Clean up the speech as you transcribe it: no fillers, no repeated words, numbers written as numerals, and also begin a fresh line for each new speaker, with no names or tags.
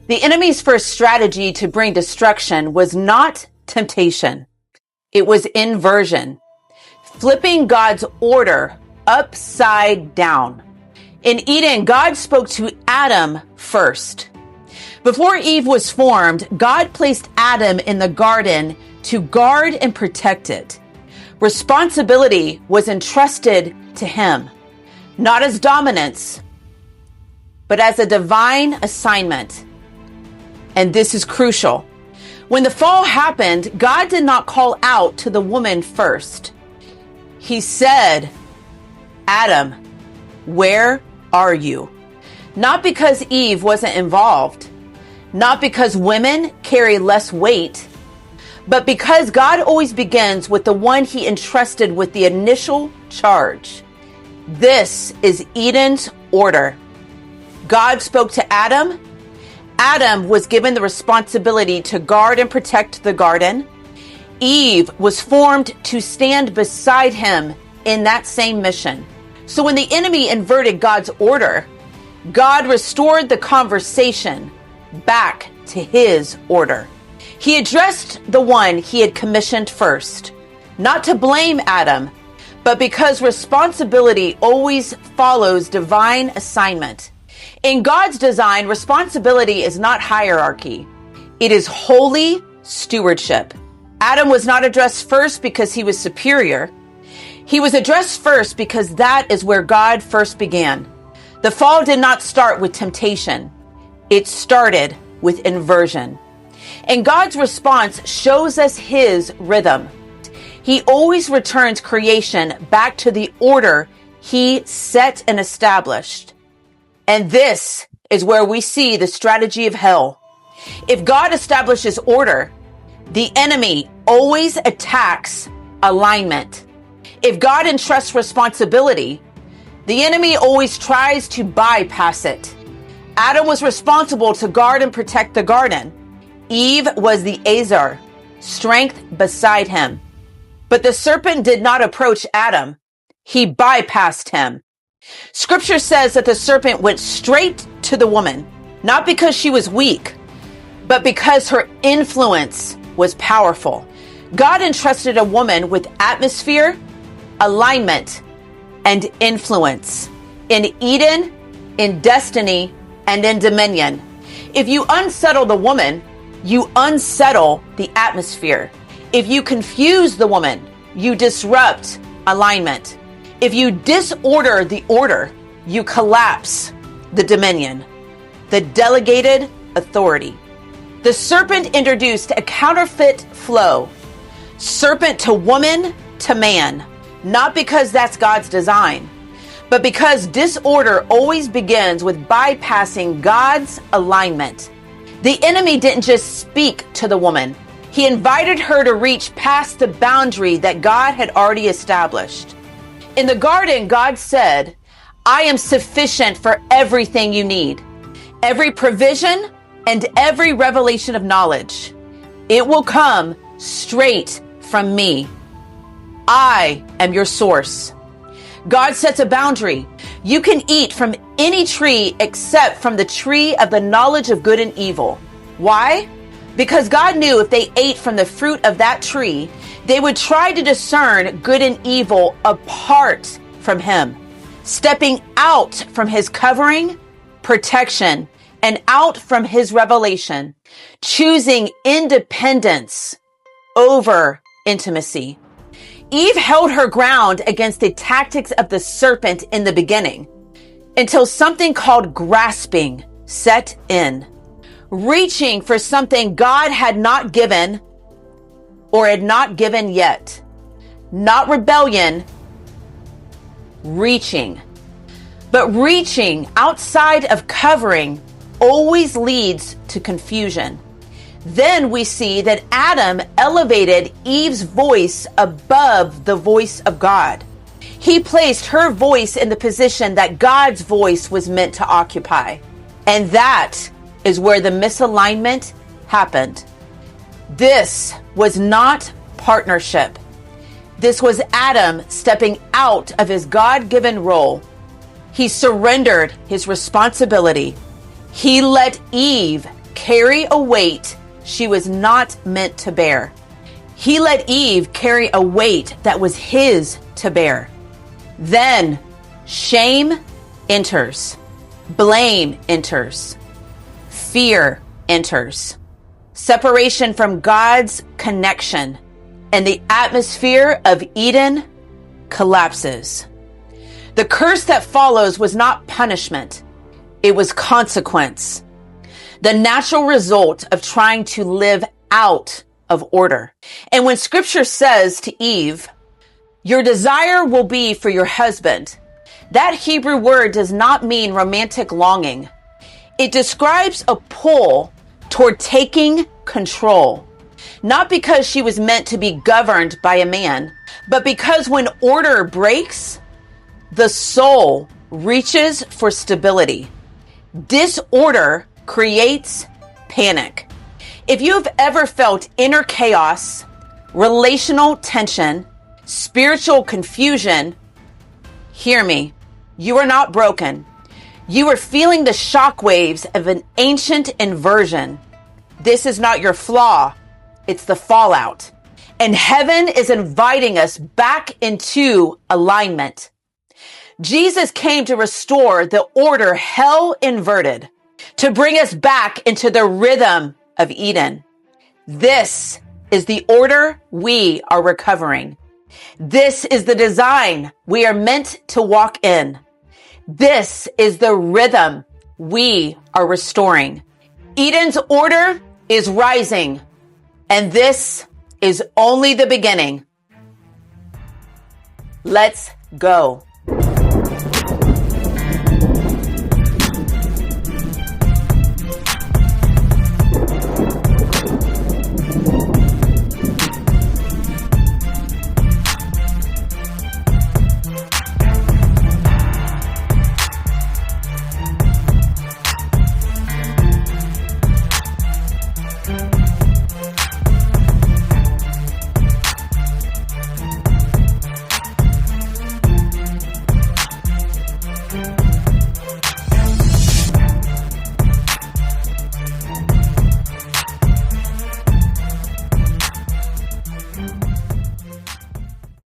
The enemy's first strategy to bring destruction was not temptation. It was inversion, flipping God's order upside down. In Eden, God spoke to Adam first. Before Eve was formed, God placed Adam in the garden to guard and protect it. Responsibility was entrusted to him, not as dominance, but as a divine assignment. And this is crucial. When the fall happened, God did not call out to the woman first. He said, Adam, where are you? Not because Eve wasn't involved, not because women carry less weight, but because God always begins with the one he entrusted with the initial charge. This is Eden's order. God spoke to Adam. Adam was given the responsibility to guard and protect the garden. Eve was formed to stand beside him in that same mission. So when the enemy inverted God's order, God restored the conversation back to his order. He addressed the one he had commissioned first, not to blame Adam, but because responsibility always follows divine assignment. In God's design, responsibility is not hierarchy. It is holy stewardship. Adam was not addressed first because he was superior. He was addressed first because that is where God first began. The fall did not start with temptation. It started with inversion. And God's response shows us his rhythm. He always returns creation back to the order he set and established. And this is where we see the strategy of hell. If God establishes order, the enemy always attacks alignment. If God entrusts responsibility, the enemy always tries to bypass it. Adam was responsible to guard and protect the garden. Eve was the Azar, strength beside him. But the serpent did not approach Adam. He bypassed him. Scripture says that the serpent went straight to the woman, not because she was weak, but because her influence was powerful. God entrusted a woman with atmosphere, alignment, and influence in Eden, in destiny, and in dominion. If you unsettle the woman, you unsettle the atmosphere. If you confuse the woman, you disrupt alignment. If you disorder the order, you collapse the dominion, the delegated authority. The serpent introduced a counterfeit flow, serpent to woman to man, not because that's God's design, but because disorder always begins with bypassing God's alignment. The enemy didn't just speak to the woman. He invited her to reach past the boundary that God had already established. In the garden, God said, I am sufficient for everything you need, every provision and every revelation of knowledge. It will come straight from me. I am your source. God sets a boundary. You can eat from any tree except from the tree of the knowledge of good and evil. Why? Because God knew if they ate from the fruit of that tree, they would try to discern good and evil apart from him, stepping out from his covering, protection, and out from his revelation, choosing independence over intimacy. Eve held her ground against the tactics of the serpent in the beginning until something called grasping set in, reaching for something God had not given or had not given yet. Not rebellion, reaching. But reaching outside of covering always leads to confusion. Then we see that Adam elevated Eve's voice above the voice of God. He placed her voice in the position that God's voice was meant to occupy. And that is where the misalignment happened. This was not partnership. This was Adam stepping out of his God-given role. He surrendered his responsibility. He let Eve carry a weight she was not meant to bear. He let Eve carry a weight that was his to bear. Then shame enters, blame enters, fear enters, separation from God's connection, and the atmosphere of Eden collapses. The curse that follows was not punishment, it was consequence. The natural result of trying to live out of order. And when scripture says to Eve, your desire will be for your husband, that Hebrew word does not mean romantic longing. It describes a pull toward taking control. Not because she was meant to be governed by a man, but because when order breaks, the soul reaches for stability. Disorder creates panic. If you have ever felt inner chaos, relational tension, spiritual confusion, hear me, you are not broken. You are feeling the shockwaves of an ancient inversion. This is not your flaw, it's the fallout. And heaven is inviting us back into alignment. Jesus came to restore the order hell inverted, to bring us back into the rhythm of Eden. This is the order we are recovering. This is the design we are meant to walk in. This is the rhythm we are restoring. Eden's order is rising, and this is only the beginning. Let's go.